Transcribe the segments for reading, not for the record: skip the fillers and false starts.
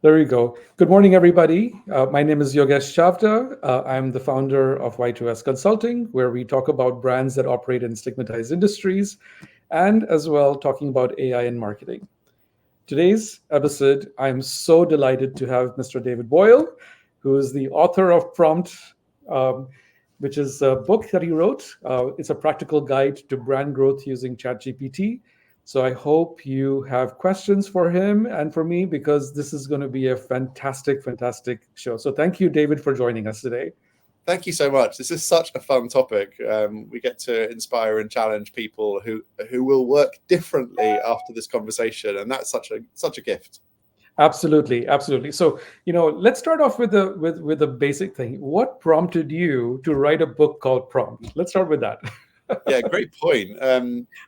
There you go. Good morning, everybody. My name is Yogesh Chavda. I'm the founder of Y2S Consulting, where we talk about brands that operate in stigmatized industries and as well talking about AI and marketing. Today's episode, I'm so delighted to have Mr. David Boyle, who is the author of Prompt, um, which is a book that he wrote. It's a practical guide to brand growth using ChatGPT. So I hope you have questions for him and for me because this is going to be a fantastic, fantastic show. So thank you, David, for joining us today. Thank you so much. This is such a fun topic. We get to inspire and challenge people who will work differently after this conversation, and that's such a gift. Absolutely, absolutely. So, let's start off with the basic thing. What prompted you to write a book called Prompt? Let's start with that. Yeah, great point.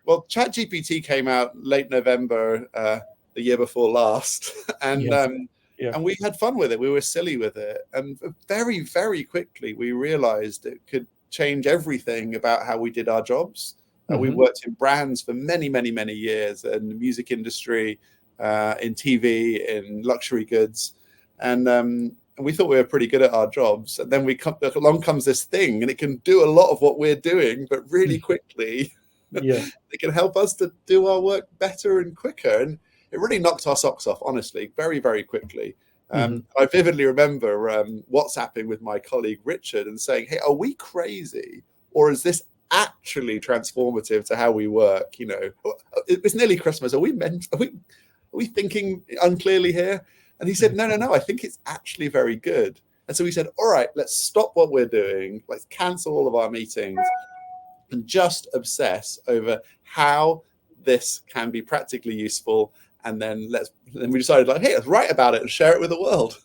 Well, ChatGPT came out late November the year before last, and Yes. Yeah. and we had fun with it. We were silly with it, and very, very quickly we realized it could change everything about how we did our jobs. We worked in brands for many, many, many years in the music industry, in TV, in luxury goods, and we thought we were pretty good at our jobs. And then along comes this thing, and it can do a lot of what we're doing, but really quickly. Yeah. It can help us to do our work better and quicker. And it really knocked our socks off, honestly, very, very quickly. I vividly remember WhatsApping with my colleague Richard and saying, "Hey, are we crazy, or is this actually transformative to how we work?" It was nearly Christmas. Are we thinking unclearly here? And he said, no, I think it's actually very good. And so we said, all right, let's stop what we're doing. Let's cancel all of our meetings and just obsess over how this can be practically useful. And then we decided, hey, let's write about it and share it with the world.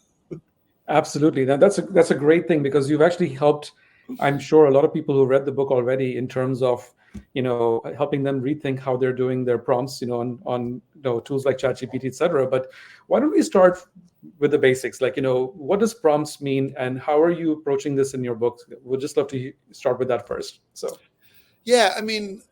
Absolutely. Now that's a great thing because you've actually helped, I'm sure, a lot of people who read the book already in terms of helping them rethink how they're doing their prompts, on tools like ChatGPT, etc. But why don't we start with the basics? Like, what does prompts mean, and how are you approaching this in your book? We'd just love to start with that first. So, yeah, I mean,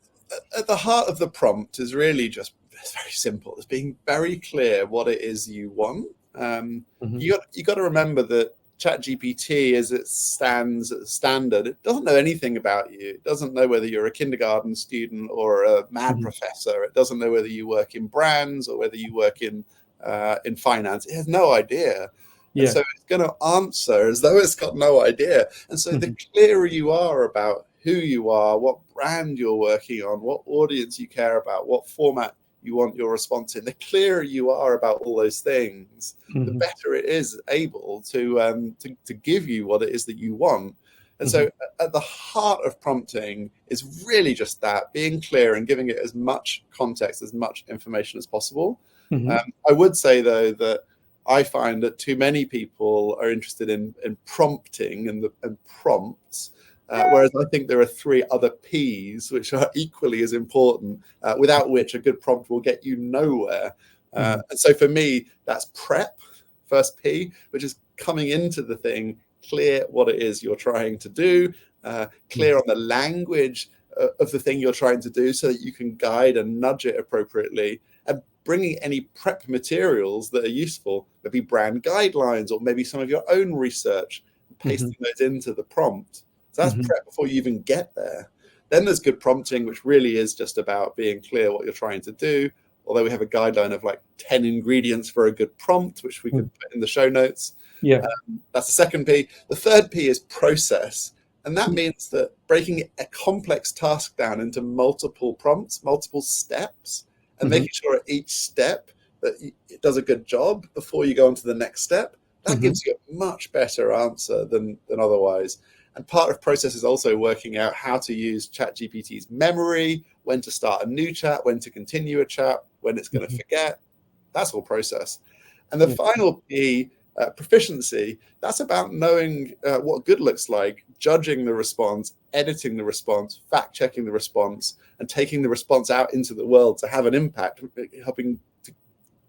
at the heart of the prompt is really it's very simple. It's being very clear what it is you want. You got to remember that ChatGPT, as it stands at standard, it doesn't know anything about you. It doesn't know whether you're a kindergarten student or a mad professor. It doesn't know whether you work in brands or whether you work in finance. It has no idea. Yeah. And so it's going to answer as though it's got no idea. And so the clearer you are about who you are, what brand you're working on, what audience you care about, what format you want your response in, the clearer you are about all those things, the better it is able to give you what it is that you want. And so at the heart of prompting is really just that, being clear and giving it as much context, as much information as possible. I would say, though, that I find that too many people are interested in prompting and prompts, whereas I think there are three other P's which are equally as important, without which a good prompt will get you nowhere. And so for me, that's prep, first P, which is coming into the thing, clear what it is you're trying to do, clear on the language of the thing you're trying to do so that you can guide and nudge it appropriately, and bringing any prep materials that are useful, maybe brand guidelines or maybe some of your own research, pasting those into the prompt. So that's prep before you even get there. Then there's good prompting, which really is just about being clear what you're trying to do. Although we have a guideline of like 10 ingredients for a good prompt, which we could put in the show notes. Yeah. That's the second P. The third P is process. And that means that breaking a complex task down into multiple prompts, multiple steps, and making sure at each step that it does a good job before you go on to the next step. That gives you a much better answer than otherwise. And part of process is also working out how to use ChatGPT's memory, when to start a new chat, when to continue a chat, when it's going to forget. That's all process. And the final P, proficiency, that's about knowing what good looks like, judging the response, editing the response, fact-checking the response, and taking the response out into the world to have an impact, helping to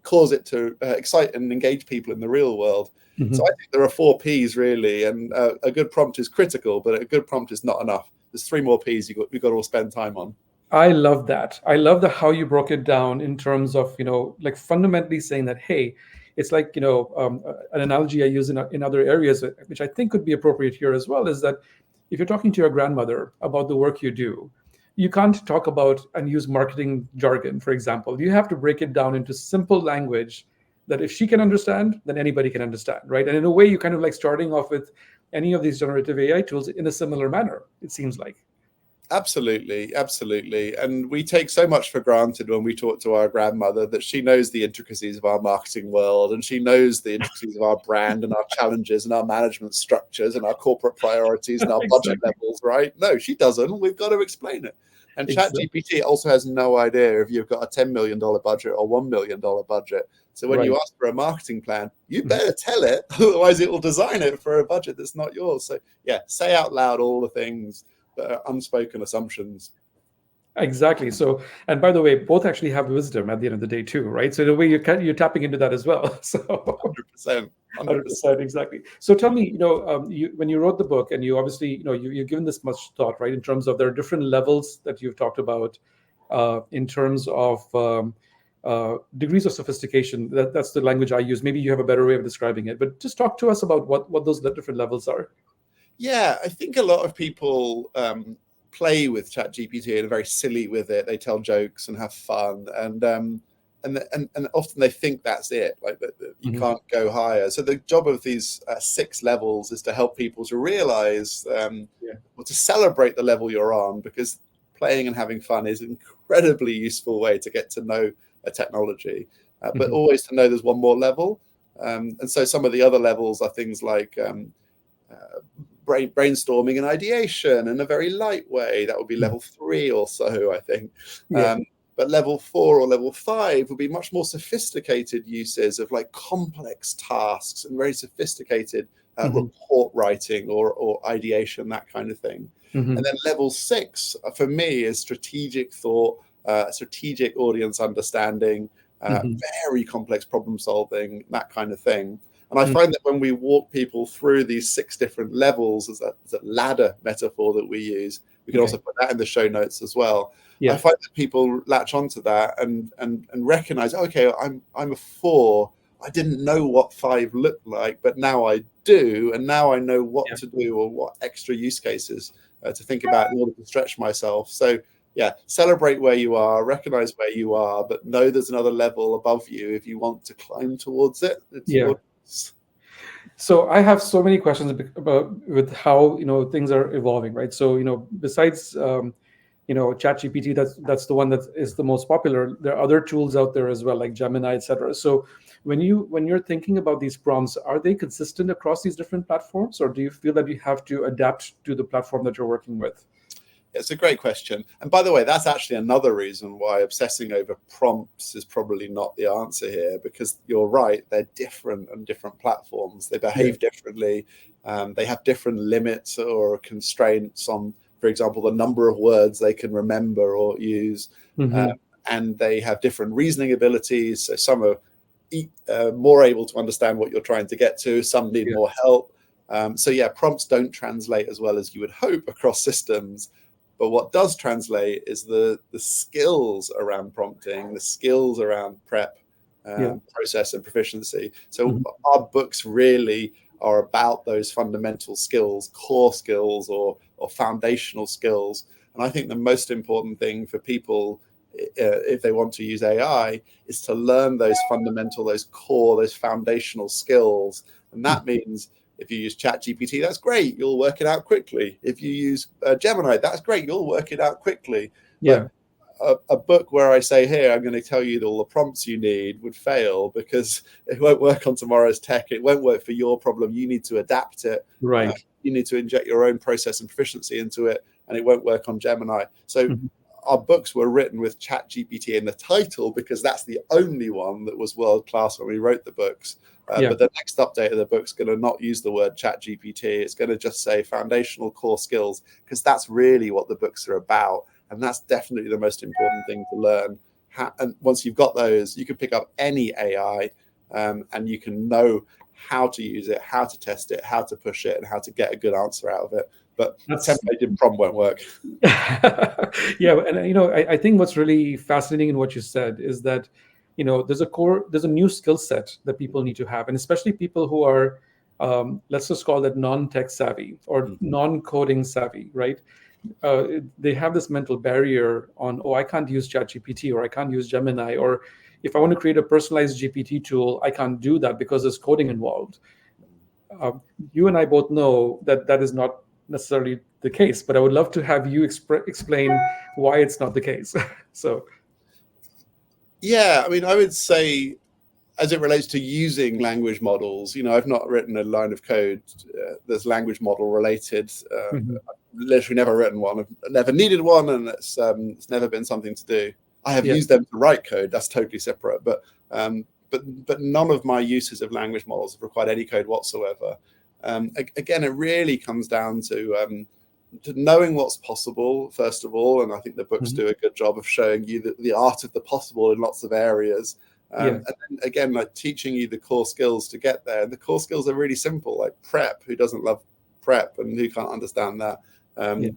cause it to excite and engage people in the real world. So I think there are 4 Ps really, and a good prompt is critical, but a good prompt is not enough. There's 3 more Ps we've got to all spend time on. I love that. I love how you broke it down in terms of, like fundamentally saying that, hey, it's like, an analogy I use in other areas, which I think could be appropriate here as well, is that if you're talking to your grandmother about the work you do, you can't talk about and use marketing jargon, for example. You have to break it down into simple language that if she can understand, then anybody can understand, right? And in a way, you kind of like starting off with any of these generative AI tools in a similar manner, it seems like. Absolutely, absolutely. And we take so much for granted when we talk to our grandmother that she knows the intricacies of our marketing world, and she knows the intricacies of our brand and our challenges and our management structures and our corporate priorities and our budget Exactly. levels, right? No, she doesn't. We've got to explain it. And Exactly. ChatGPT also has no idea if you've got a $10 million budget or $1 million budget. So when you Right. ask for a marketing plan, you Mhm. better tell it, otherwise it will design it for a budget that's not yours. So yeah, say out loud all the things that are unspoken assumptions. Exactly. So, and by the way, both actually have wisdom at the end of the day too, right? So in a way, you're tapping into that as well. So 100%. 100%. 100%, exactly. So tell me, when you wrote the book, and you obviously, you've given this much thought, right? In terms of there are different levels that you've talked about, in terms of degrees of sophistication. That's the language I use. Maybe you have a better way of describing it, but just talk to us about what those different levels are. Yeah, I think a lot of people play with ChatGPT and are very silly with it. They tell jokes and have fun, and often they think that's it, like that you Mhm. can't go higher. So the job of these 6 levels is to help people to realize, Yeah. or to celebrate the level you're on, because playing and having fun is an incredibly useful way to get to know a technology, but Mhm. always to know there's one more level. And so some of the other levels are things like uh, brainstorming and ideation in a very light way. That would be Mhm. level 3 or so, I think. Yeah. But level 4 or level 5 would be much more sophisticated uses of like complex tasks and very sophisticated Mhm. report writing or ideation, that kind of thing. And Mhm. then level 6 for me is strategic thought, strategic audience understanding, Mhm. very complex problem solving, that kind of thing. And I Mhm. find that when we walk people through these 6 different levels, as a ladder metaphor that we use, we can Okay. also put that in the show notes as well. I Yeah. find that people latch onto that and recognize, okay, I'm a 4. I didn't know what 5 looked like, but now I do, and now I know what Yeah. to do or what extra use cases to think about in order to stretch myself. So yeah, celebrate where you are, recognize where you are, but know there's another level above you if you want to climb towards it. It's Yeah. your choice. So I have so many questions about with how things are evolving, right? So besides ChatGPT, that's the one that is the most popular. There are other tools out there as well, like Gemini, etc. So when you're thinking about these prompts, are they consistent across these different platforms, or do you feel that you have to adapt to the platform that you're working with? It's a great question. And by the way, that's actually another reason why obsessing over prompts is probably not the answer here, because you're right, they're different on different platforms. They Yeah. behave differently. They have different limits or constraints on, for example, the number of words they can remember or use. Um, Hmm. and they have different reasoning abilities. So some are more able to understand what you're trying to get to, some need Yeah. more help. So yeah, prompts don't translate as well as you would hope across systems. But what does translate is the skills around prompting, the skills around prep, Yeah. process, and proficiency. So Hmm. our books really are about those fundamental skills, core skills, or foundational skills. And I think the most important thing for people, if they want to use AI, is to learn those fundamental, those core, those foundational skills. And that means if you use ChatGPT, that's great. You'll work it out quickly. If you use Gemini, that's great. You'll work it out quickly. Yeah. But a book where I say, here, I'm going to tell you all the prompts you need would fail, because it won't work on tomorrow's tech. It won't work for your problem. You need to adapt it. Right. You need to inject your own process and proficiency into it, and it won't work on Gemini. So Mhm. our books were written with ChatGPT in the title because that's the only one that was world class when we wrote the books. Yeah. But the next update of the book's going to not use the word ChatGPT. It's going to just say foundational core skills, because that's really what the books are about. And that's definitely the most important thing to learn. And once you've got those, you can pick up any AI, and you can know how to use it, how to test it, how to push it, and how to get a good answer out of it. But That's template in prompt won't work. yeah, and I think what's really fascinating in what you said is that there's a new skill set that people need to have, and especially people who are, let's just call it non-tech savvy or non-coding savvy, right? They have this mental barrier on, oh, I can't use ChatGPT, or I can't use Gemini, or if I want to create a personalized GPT tool, I can't do that because there's coding involved. Um, you and I both know that that is not necessarily the case, but I would love to have you explain why it's not the case. So, Yeah, I mean, I would say, as it relates to using language models, I've not written a line of code that's language model related. mhm. I've literally never written one. I've never needed one, and it's never been something to do. I have Yeah. used them to write code. That's totally separate. But none of my uses of language models have required any code whatsoever. Again, it really comes down to knowing what's possible, first of all. And I think the books Mhm. do a good job of showing you the art of the possible in lots of areas. Yeah. And then again, like teaching you the core skills to get there. And the core skills are really simple, like prep. Who doesn't love prep, and who can't understand that? Yeah.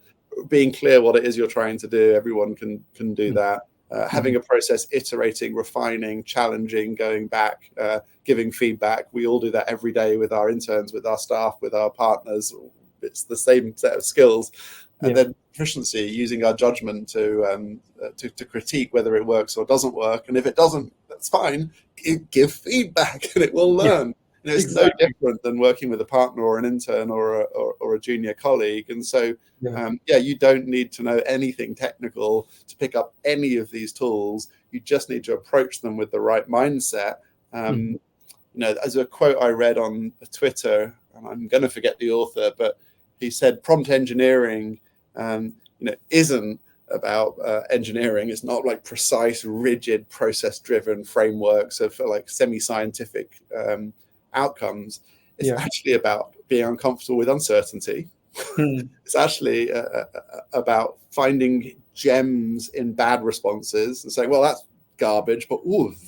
Being clear what it is you're trying to do, everyone can do Mhm. that. Having a process, iterating, refining, challenging, going back, giving feedback. We all do that every day with our interns, with our staff, with our partners. It's the same set of skills. And Yeah. then proficiency, using our judgment to critique whether it works or doesn't work. And if it doesn't, that's fine. Give feedback, and it will Yeah. learn. It's no Exactly. different than working with a partner or an intern or a junior colleague. And so, Yeah. you don't need to know anything technical to pick up any of these tools. You just need to approach them with the right mindset. Mhm. As a quote I read on Twitter, and I'm going to forget the author, but he said prompt engineering, isn't about engineering. It's not like precise, rigid, process-driven frameworks of like semi-scientific outcomes. It's Yeah. actually about being uncomfortable with uncertainty. Mhm. It's actually about finding gems in bad responses and saying, well, that's garbage, but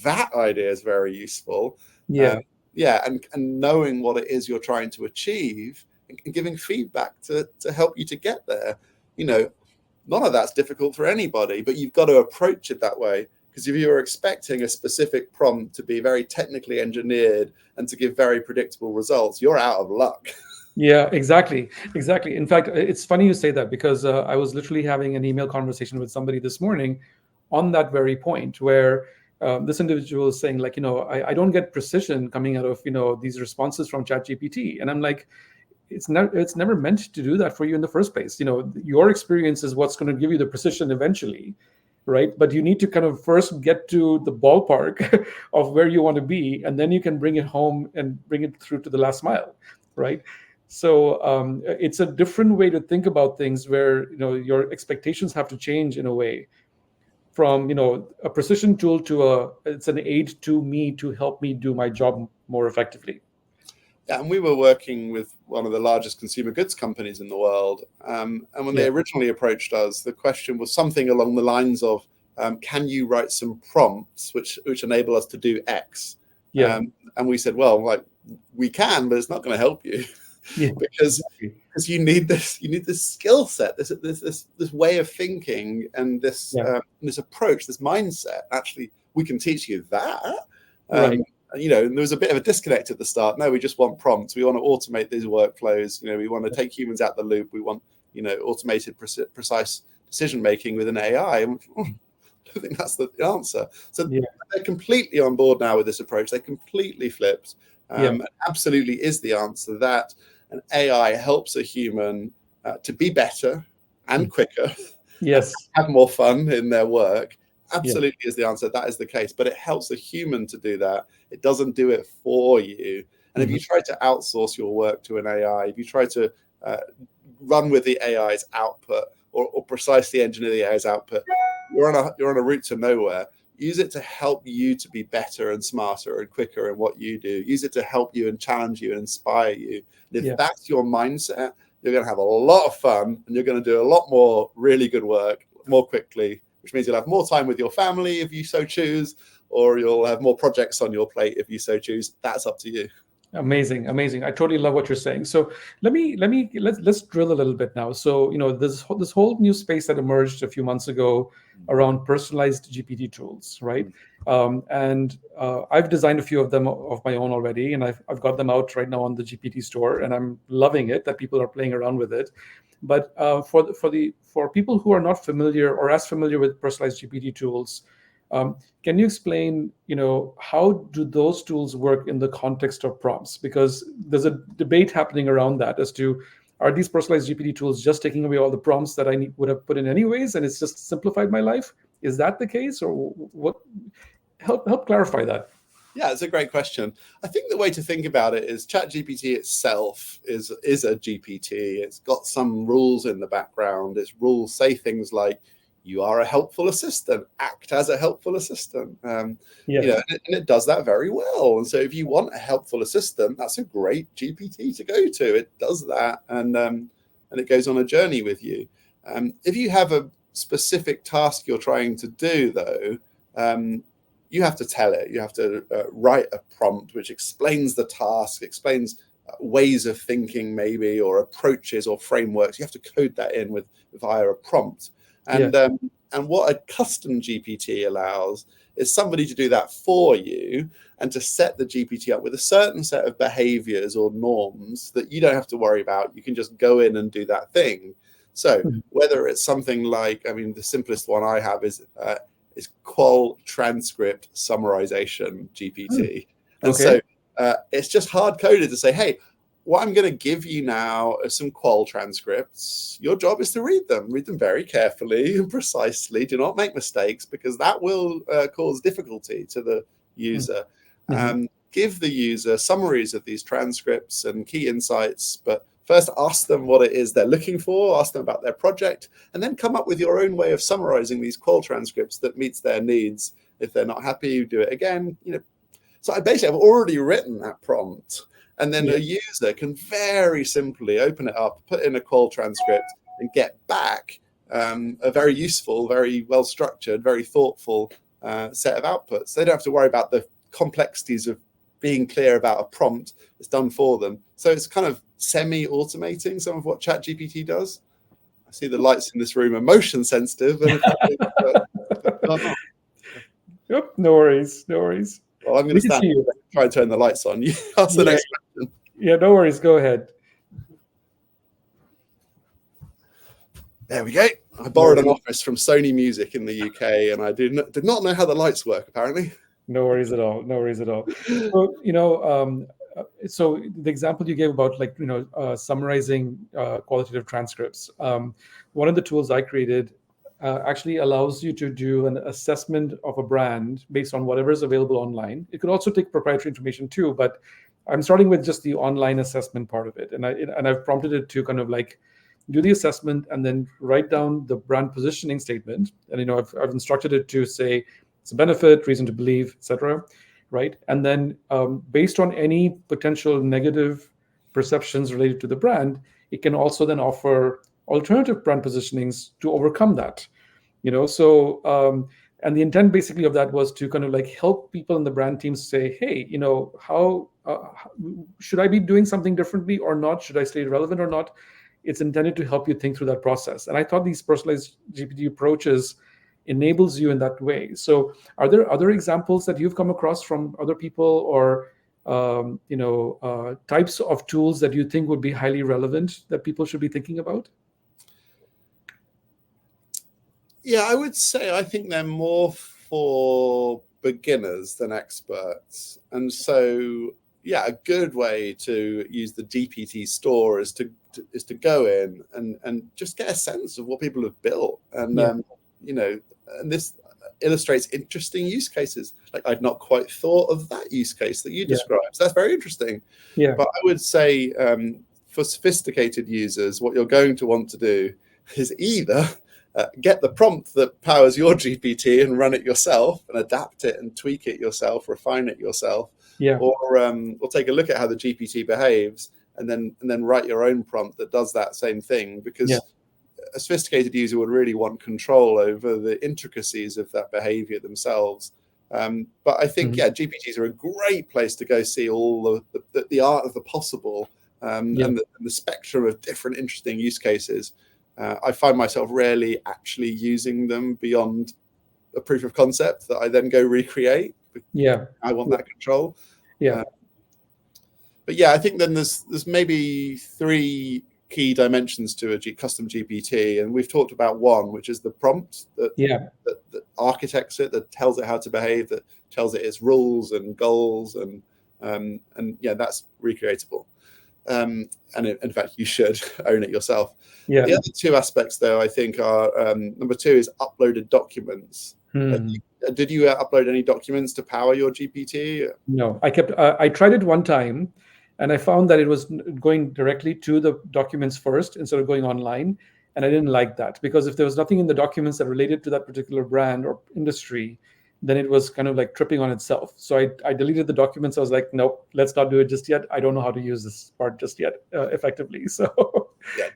that idea is very useful. Yeah. Um, yeah, and knowing what it is you're trying to achieve and giving feedback to help you to get there. None of that's difficult for anybody, but you've got to approach it that way. Because if you're expecting a specific prompt to be very technically engineered and to give very predictable results, you're out of luck. Yeah, exactly. Exactly. In fact, it's funny you say that because I was literally having an email conversation with somebody this morning on that very point where this individual is saying, like, I don't get precision coming out of, these responses from ChatGPT. And I'm like, it's never meant to do that for you in the first place. Your experience is what's going to give you the precision eventually, right? But you need to kind of first get to the ballpark of where you want to be, and then you can bring it home and bring it through to the last mile, right? So it's a different way to think about things where your expectations have to change in a way from a precision tool to it's an aid to me to help me do my job more effectively. Yeah, and we were working with one of the largest consumer goods companies in the world. And when Yeah. they originally approached us, the question was something along the lines of, can you write some prompts which enable us to do X? Yeah. And we said, well, like we can, but it's not going to help you Yeah. because Exactly. you need this skill set, this way of thinking, and Yeah. this approach, this mindset. Actually, we can teach you that. Right. And there was a bit of a disconnect at the start. No, we just want prompts. We want to automate these workflows. We want to take humans out the loop. We want automated, precise decision making with an AI. And I don't think that's the answer. So Yeah. they're completely on board now with this approach. They completely flipped. Yeah. Absolutely is the answer that an AI helps a human to be better and quicker, Yes. have more fun in their work. Yeah. Absolutely is the answer. That is the case. But it helps a human to do that. It doesn't do it for you. And if Mhm. you try to outsource your work to an AI, if you try to run with the AI's output or precisely engineer the AI's output, you're on a route to nowhere. Use it to help you to be better and smarter and quicker in what you do. Use it to help you and challenge you and inspire you. And if Yeah. that's your mindset, you're going to have a lot of fun and you're going to do a lot more really good work more quickly, which means you'll have more time with your family if you so choose, or you'll have more projects on your plate if you so choose. That's up to you. Amazing, amazing. I totally love what you're saying. So let's drill a little bit now. So this whole new space that emerged a few months ago around personalized GPT tools, right? And I've designed a few of them of my own already, and I've got them out right now on the GPT store, and I'm loving it that people are playing around with it. But for people who are not familiar or as familiar with personalized GPT tools, can you explain, how do those tools work in the context of prompts? Because there's a debate happening around that as to, are these personalized GPT tools just taking away all the prompts that would have put in anyways, and it's just simplified my life? Is that the case, or what? Help clarify that. Yeah, it's a great question. I think the way to think about it is ChatGPT itself is a GPT. It's got some rules in the background. Its rules say things like, you are a helpful assistant, act as a helpful assistant. Yes. And it does that very well. And so if you want a helpful assistant, that's a great GPT to go to. It does that, and it goes on a journey with you. If you have a specific task you're trying to do, though, you have to tell it. You have to write a prompt which explains the task, explains ways of thinking maybe, or approaches or frameworks. You have to code that in via a prompt. And what a custom GPT allows is somebody to do that for you and to set the GPT up with a certain set of behaviors or norms that you don't have to worry about. You can just go in and do that thing. So whether it's something like, the simplest one I have is qual transcript summarization GPT. And so it's just hard coded to say, hey, what I'm going to give you now are some qual transcripts. Your job is to read them very carefully and precisely. Do not make mistakes, because that will cause difficulty to the user. Give the user summaries of these transcripts and key insights, but first ask them what it is they're looking for, ask them about their project, and then come up with your own way of summarizing these qual transcripts that meets their needs. If they're not happy, you do it again. So I basically have already written that prompt. And then a user can very simply open it up, put in a qual transcript, and get back a very useful, very well-structured, very thoughtful set of outputs. They don't have to worry about the complexities of being clear about a prompt. It's done for them. So it's kind of semi-automating some of what ChatGPT does. I see the lights in this room are motion sensitive. And Yep, no worries. Well, I'm going to stand and try and turn the lights on. You ask the next question. Yeah, no worries. Go ahead. There we go. I borrowed an office from Sony Music in the UK, and I did not know how the lights work, apparently. No worries at all. So, so the example you gave about summarizing qualitative transcripts. One of the tools I created actually allows you to do an assessment of a brand based on whatever is available online. It could also take proprietary information too, but I'm starting with just the online assessment part of it. And I've prompted it to kind of do the assessment and then write down the brand positioning statement. And I've instructed it to say it's a benefit, reason to believe, etc. Right? And then based on any potential negative perceptions related to the brand, it can also then offer alternative brand positionings to overcome that. And the intent basically of that was to kind of help people in the brand teams say, hey, how should I be doing something differently or not? Should I stay relevant or not? It's intended to help you think through that process. And I thought these personalized GPT approaches enables you in that way. So are there other examples that you've come across from other people, or types of tools that you think would be highly relevant that people should be thinking about? Yeah, I would say I think they're more for beginners than experts. And so, yeah, a good way to use the GPT store is to go in and just get a sense of what people have built. And, and this illustrates interesting use cases. Like, I'd not quite thought of that use case that you described. So that's very interesting. Yeah. But I would say for sophisticated users, what you're going to want to do is either get the prompt that powers your GPT and run it yourself and adapt it and tweak it yourself, refine it yourself, or take a look at how the GPT behaves and then write your own prompt that does that same thing, because a sophisticated user would really want control over the intricacies of that behavior themselves. But I think, GPTs are a great place to go see all the art of the possible, and the spectrum of different interesting use cases. I find myself rarely actually using them beyond a proof of concept that I then go recreate. I want that control. But I think then there's maybe three key dimensions to a custom GPT, and we've talked about one, which is the prompt that architects it, that tells it how to behave, that tells it its rules and goals, and that's recreatable. And in fact, you should own it yourself. The other two aspects, though, I think are number two is uploaded documents. Did you upload any documents to power your GPT? No, I tried it one time, and I found that it was going directly to the documents first instead of going online. And I didn't like that, because if there was nothing in the documents that related to that particular brand or industry, then it was kind of like tripping on itself. So I deleted the documents. I was like, nope, let's not do it just yet. I don't know how to use this part just yet effectively. So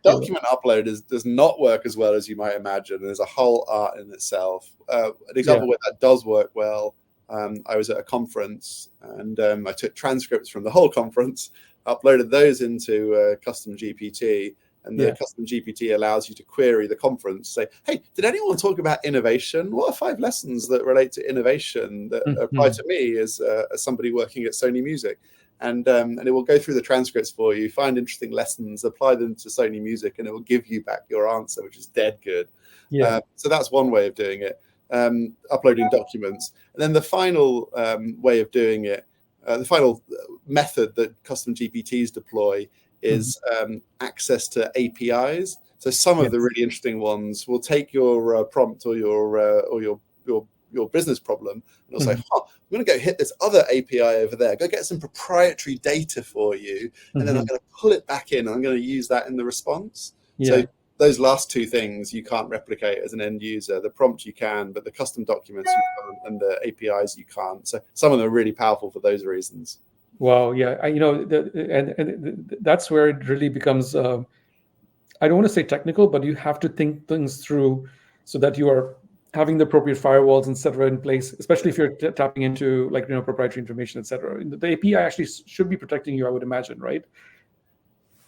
document upload does not work as well as you might imagine. There's a whole art in itself. An example where that does work well, I was at a conference, and I took transcripts from the whole conference, uploaded those into custom GPT, and the custom GPT allows you to query the conference, say, hey, did anyone talk about innovation? What are 5 lessons that relate to innovation that apply to me as somebody working at Sony Music? And it will go through the transcripts for you, find interesting lessons, apply them to Sony Music, and it will give you back your answer, which is dead good. So that's one way of doing it, uploading documents. And then the final way of doing it, the final method that custom GPTs deploy is access to APIs. So some of the really interesting ones will take your prompt or your business problem, and it'll say, I'm going to go hit this other API over there, go get some proprietary data for you, and then I'm going to pull it back in, and I'm going to use that in the response. So those last two things you can't replicate as an end user. The prompt you can, but the custom documents you can't, and the APIs you can't. So some of them are really powerful for those reasons. Wow, and that's where it really becomes, I don't want to say technical, but you have to think things through so that you are having the appropriate firewalls, et cetera, in place, especially if you're tapping into proprietary information, et cetera. The API actually should be protecting you, I would imagine, right?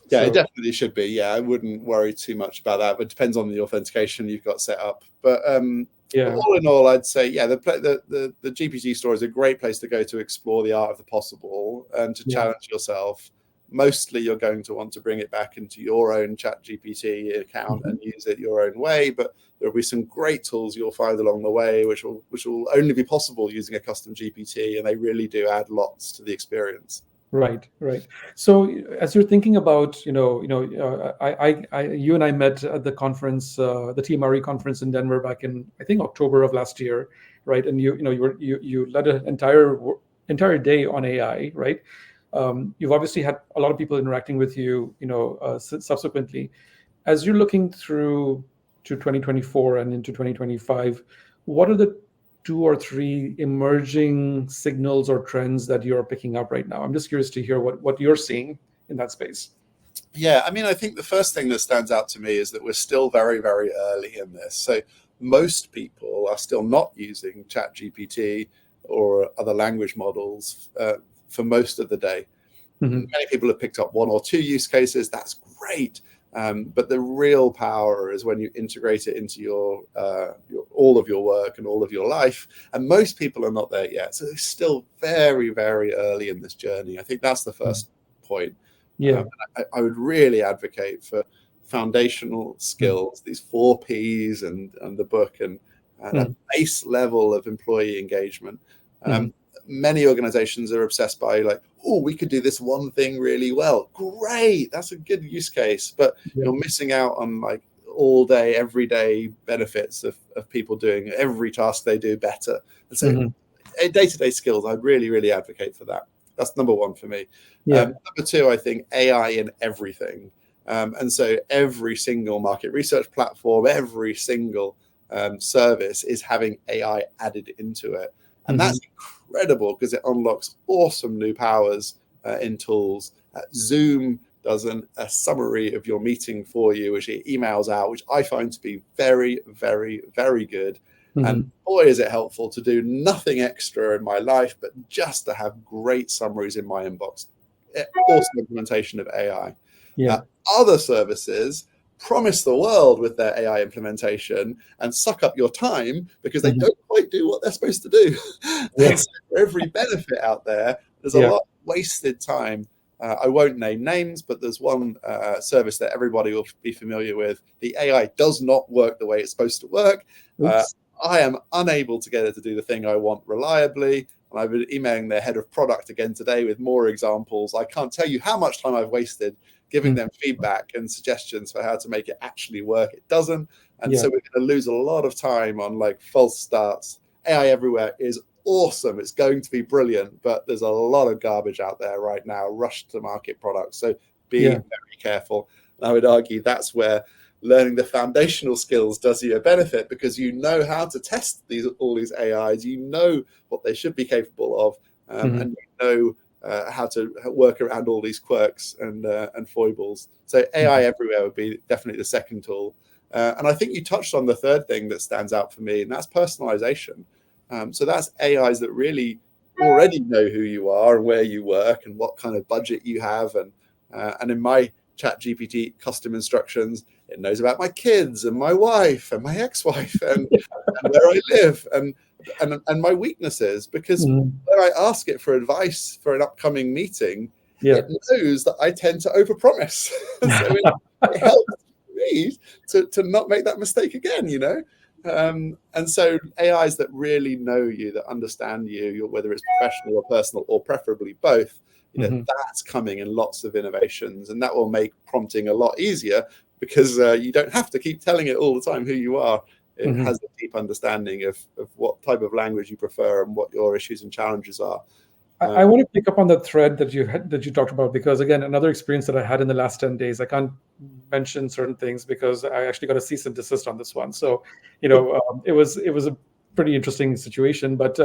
It definitely should be. I wouldn't worry too much about that, but it depends on the authentication you've got set up. But all in all, I'd say, the GPT store is a great place to go to explore the art of the possible and to challenge yourself. Mostly, you're going to want to bring it back into your own ChatGPT account and use it your own way. But there will be some great tools you'll find along the way, which will only be possible using a custom GPT, and they really do add lots to the experience. Right. So, as you're thinking about, you and I met at the conference, the TMRE conference in Denver back in, I think, October of last year, right? And you led an entire day on AI, right? You've obviously had a lot of people interacting with you, subsequently. As you're looking through to 2024 and into 2025, what are the 2 or 3 emerging signals or trends that you're picking up right now? I'm just curious to hear what you're seeing in that space. I think the first thing that stands out to me is that we're still very, very early in this. So most people are still not using ChatGPT or other language models for most of the day. Many people have picked up 1 or 2 use cases. That's great. But the real power is when you integrate it into your all of your work and all of your life. And most people are not there yet. So it's still very, very early in this journey. I think that's the first point. I would really advocate for foundational skills, these 4 Ps and the book, and a base level of employee engagement. Many organizations are obsessed by we could do this one thing really well. Great, that's a good use case, but you're missing out on all day, everyday benefits of people doing every task they do better. And so day-to-day skills, I'd really, really advocate for that. That's number 1 for me. Number 2, I think AI in everything. And so every single market research platform, every single service is having AI added into it. And that's incredible because it unlocks awesome new powers in tools. Zoom does a summary of your meeting for you, which it emails out, which I find to be very, very, very good. And boy, is it helpful to do nothing extra in my life, but just to have great summaries in my inbox. Awesome implementation of AI. Yeah. Other services promise the world with their AI implementation and suck up your time because they don't quite do what they're supposed to do. Yeah. And so for every benefit out there, there's a Yeah. lot of wasted time. I won't name names, but there's one service that everybody will be familiar with. The AI does not work the way it's supposed to work. I am unable to get it to do the thing I want reliably. And I've been emailing their head of product again today with more examples. I can't tell you how much time I've wasted giving them feedback and suggestions for how to make it actually work. It doesn't. And so we're going to lose a lot of time on like false starts. AI everywhere is awesome. It's going to be brilliant, but there's a lot of garbage out there right now, rushed to market products. So be very careful. And I would argue that's where learning the foundational skills does you a benefit, because you know how to test all these AIs, you know what they should be capable of, and you know how to work around all these quirks and foibles. So AI everywhere would be definitely the second tool. And I think you touched on the third thing that stands out for me, and that's personalization. So that's AIs that really already know who you are and where you work and what kind of budget you have. And in my ChatGPT custom instructions, it knows about my kids and my wife and my ex-wife and where I live and my weaknesses, because when I ask it for advice for an upcoming meeting, it knows that I tend to overpromise. So it helps me to not make that mistake again, you know? And so AIs that really know you, that understand you, whether it's professional or personal or preferably both, you know, that's coming in lots of innovations, and that will make prompting a lot easier, because you don't have to keep telling it all the time who you are. It has a deep understanding of what type of language you prefer and what your issues and challenges are. I want to pick up on that thread that you talked about, because again, another experience that I had in the last 10 days, I can't mention certain things because I actually got a cease and desist on this one. So, you know, it was a pretty interesting situation. But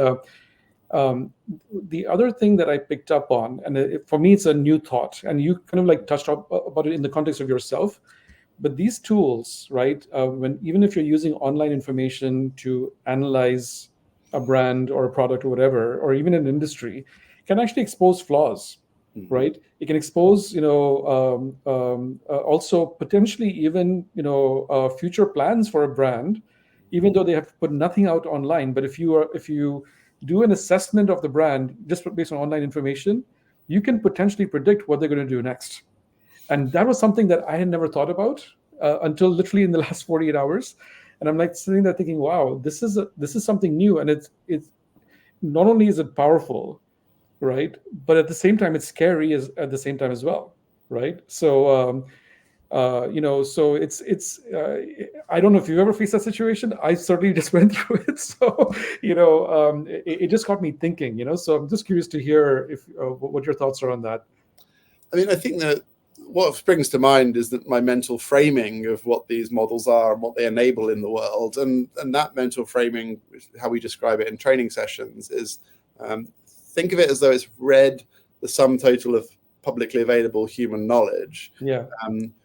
the other thing that I picked up on, and for me, it's a new thought, and you kind of like touched about it in the context of yourself. But these tools, right? Even if you're using online information to analyze a brand or a product or whatever, or even an industry, can actually expose flaws, right? It can expose, also potentially even, future plans for a brand, even though they have put nothing out online. But if you do an assessment of the brand just based on online information, you can potentially predict what they're going to do next. And that was something that I had never thought about until literally in the last 48 hours. And I'm like sitting there thinking, wow, this is something new. And it's not only is it powerful, right, but at the same time, it's scary at the same time as well, right? So, so it's I don't know if you've ever faced that situation. I certainly just went through it. So, it just got me thinking, so I'm just curious to hear if what your thoughts are on that. I mean, I think that what springs to mind is that my mental framing of what these models are and what they enable in the world, and that mental framing, how we describe it in training sessions, is think of it as though it's read the sum total of publicly available human knowledge,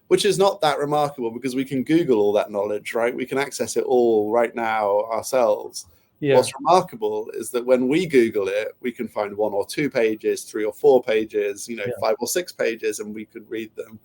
which is not that remarkable because we can Google all that knowledge, right? We can access it all right now ourselves. What's remarkable is that when we Google it, we can find 1 or 2 pages, 3 or 4 pages, 5 or 6 pages, and we could read them.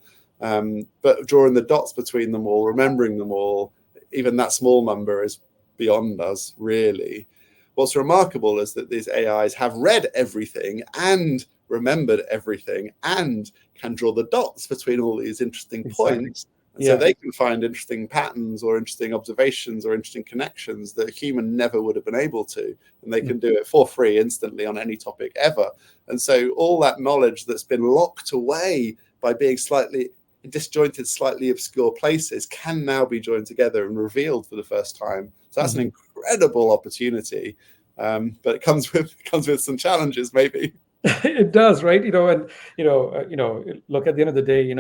But drawing the dots between them all, remembering them all, even that small number is beyond us, really. What's remarkable is that these AIs have read everything and remembered everything and can draw the dots between all these interesting points. And so they can find interesting patterns or interesting observations or interesting connections that a human never would have been able to. And they can do it for free instantly on any topic ever. And so all that knowledge that's been locked away by being slightly disjointed, slightly obscure places can now be joined together and revealed for the first time. So that's an incredible opportunity. But it comes with some challenges, maybe. It does, right? Look, at the end of the day,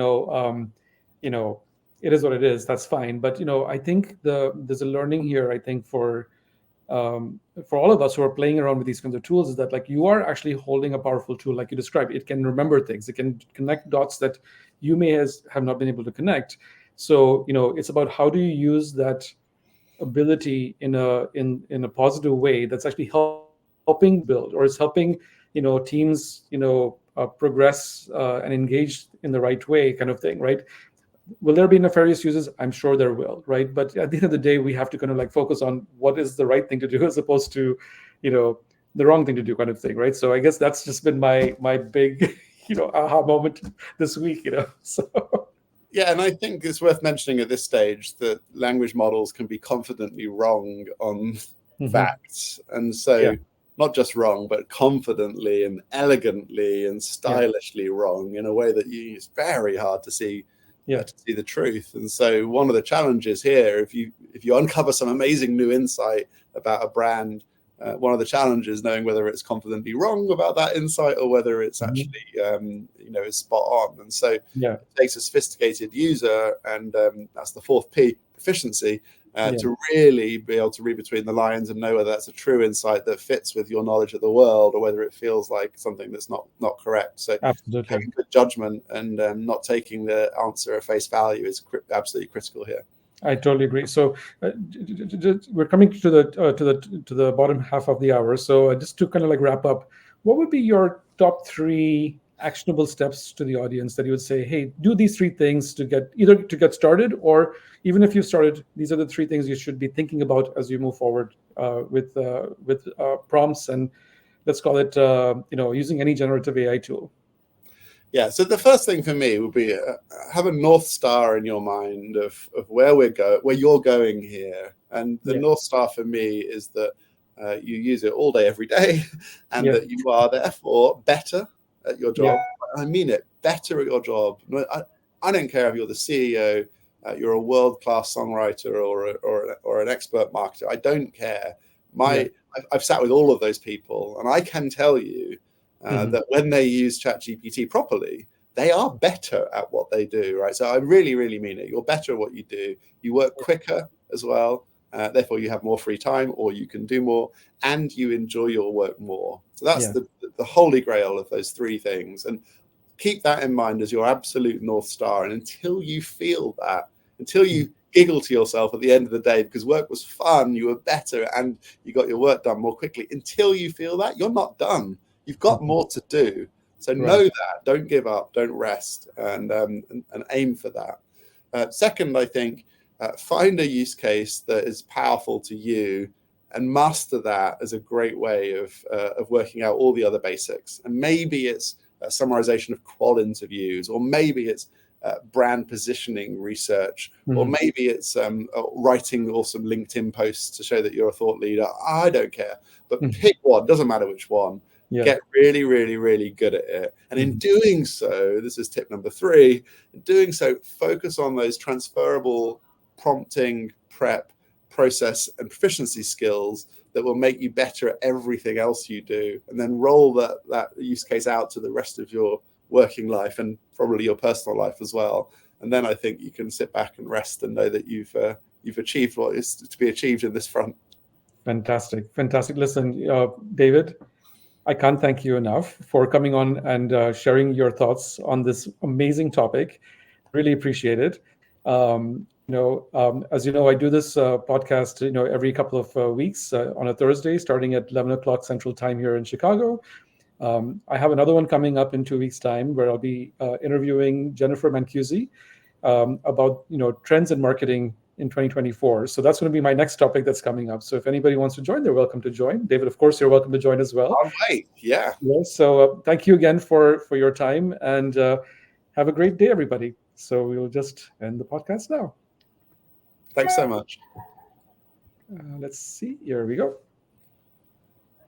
it is what it is. That's fine. But I think there's a learning here. I think for all of us who are playing around with these kinds of tools, is that like you are actually holding a powerful tool, like you described. It can remember things. It can connect dots that you may have not been able to connect. So it's about how do you use that ability in a positive way that's actually helping build, or it's helping teams progress and engage in the right way, kind of thing, right? Will there be nefarious uses? I'm sure there will, right? But at the end of the day, we have to kind of like focus on what is the right thing to do as opposed to, you know, the wrong thing to do, kind of thing, right? So I guess that's just been my big, aha moment this week, So Yeah, and I think it's worth mentioning at this stage that language models can be confidently wrong on Mhm. facts. And Yeah, so not just wrong, but confidently and elegantly and yeah, stylishly wrong in a way that it's very hard yeah. to see the truth. And so one of the challenges here, if you uncover some amazing new insight about a brand, one of the challenges knowing whether it's confidently wrong about that insight or whether it's Mhm. actually is spot on. And so Yeah, it takes a sophisticated user, and that's the fourth P, proficiency, yeah, to really be able to read between the lines and know whether that's a true insight that fits with your knowledge of the world or whether it feels like something that's not correct. So absolutely. having good judgment and not taking the answer at face value is absolutely critical here. I totally agree. So we're coming to the bottom half of the hour. So just to kind of like wrap up, what would be your top three actionable steps to the audience that you would say, hey, do these three things to get started, or even if you've started, these are the three things you should be thinking about as you move forward with prompts and let's call it using any generative AI tool. Yeah, so the first thing for me would be have a North Star in your mind of where you're going here. And the Yeah, North Star for me is that you use it all day, every day, and yeah, that you are therefore better at your yeah, job. I mean it, better at your job. I don't care if you're the CEO, you're a world-class songwriter or an expert marketer. I don't care. yeah. I've sat with all of those people, and I can tell you Hmm. that when they use ChatGPT properly, they are better at what they do, right? So I really, really mean it. You're better at what you do. You work quicker as well. Therefore, you have more free time, or you can do more, and you enjoy your work more. So that's Yeah. the holy grail of those three things. And keep that in mind as your absolute North Star. And until you feel that, until Mhm. you giggle to yourself at the end of the day because work was fun, you were better, and you got your work done more quickly, until you feel that, you're not done. You've got Mhm. more to do. So know Right. that. Don't give up. Don't rest, and aim for that. Second, I think find a use case that is powerful to you and master that as a great way of working out all the other basics. And maybe it's summarization of qual interviews, or maybe it's brand positioning research, or Mhm. maybe it's writing awesome LinkedIn posts to show that you're a thought leader. I don't care, but Mhm. pick one. Doesn't matter which one. Yeah. Get really, really, really good at it. And in Mhm. doing so, this is tip number 3, in doing so, focus on those transferable prompting, prep, process, and proficiency skills that will make you better at everything else you do. And then roll that use case out to the rest of your working life and probably your personal life as well. And then I think you can sit back and rest and know that you've achieved what is to be achieved in this front. Fantastic. Fantastic. Listen, David, I can't thank you enough for coming on and sharing your thoughts on this amazing topic. Really appreciate it. As you know, I do this podcast, every couple of weeks on a Thursday, starting at 11 o'clock Central Time here in Chicago. I have another one coming up in 2 weeks' time where I'll be interviewing Jennifer Mancusi about trends in marketing in 2024. So that's going to be my next topic that's coming up. So if anybody wants to join, they're welcome to join. David, of course, you're welcome to join as well. All right. Yeah. Yes. So thank you again for your time, and have a great day, everybody. So we'll just end the podcast now. Thanks so much. Let's see. Here we go.